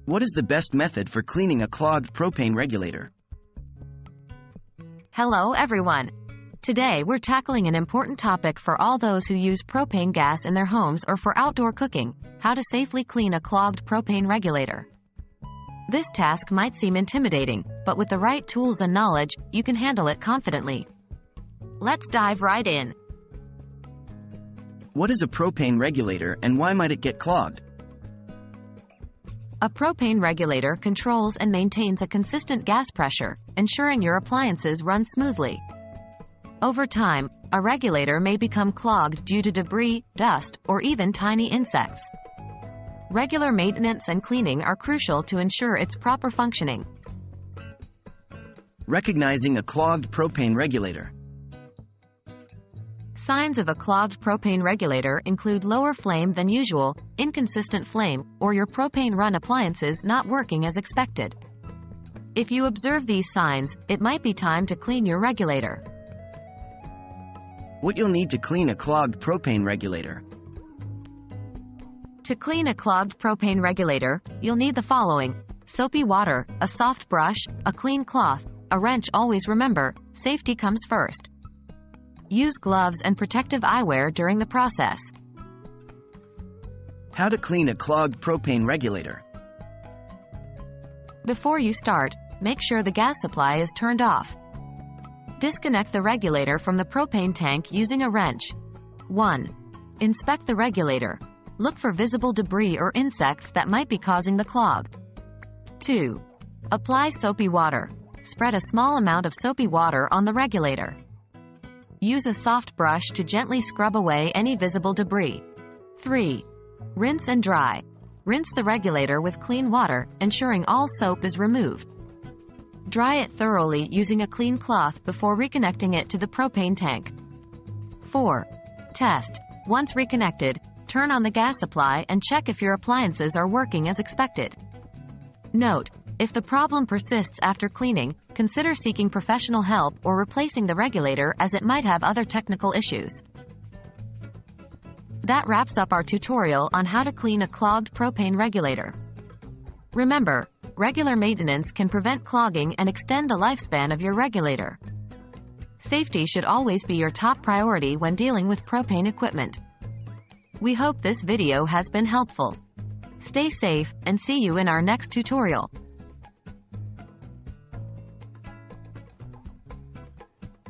What is the best method for cleaning a clogged propane regulator? Hello everyone. Today we're tackling an important topic for all those who use propane gas in their homes or for outdoor cooking: how to safely clean a clogged propane regulator. This task might seem intimidating, but with the right tools and knowledge, you can handle it confidently. Let's dive right in. What is a propane regulator and why might it get clogged? A propane regulator controls and maintains a consistent gas pressure, ensuring your appliances run smoothly. Over time, a regulator may become clogged due to debris, dust, or even tiny insects. Regular maintenance and cleaning are crucial to ensure its proper functioning. Recognizing a clogged propane regulator. Signs of a clogged propane regulator include lower flame than usual, inconsistent flame, or your propane-run appliances not working as expected. If you observe these signs, it might be time to clean your regulator. What you'll need to clean a clogged propane regulator. To clean a clogged propane regulator, you'll need the following: soapy water, a soft brush, a clean cloth, a wrench. Always remember, safety comes first. Use gloves and protective eyewear during the process. How to clean a clogged propane regulator. Before you start, make sure the gas supply is turned off. Disconnect the regulator from the propane tank using a wrench. 1. Inspect the regulator. Look for visible debris or insects that might be causing the clog. 2. Apply soapy water. Spread a small amount of soapy water on the regulator. Use a soft brush to gently scrub away any visible debris. 3. Rinse and dry. Rinse the regulator with clean water, ensuring all soap is removed. Dry it thoroughly using a clean cloth before reconnecting it to the propane tank. 4. Test. Once reconnected, turn on the gas supply and check if your appliances are working as expected. Note: if the problem persists after cleaning, consider seeking professional help or replacing the regulator, as it might have other technical issues. That wraps up our tutorial on how to clean a clogged propane regulator. Remember, regular maintenance can prevent clogging and extend the lifespan of your regulator. Safety should always be your top priority when dealing with propane equipment. We hope this video has been helpful. Stay safe, and see you in our next tutorial.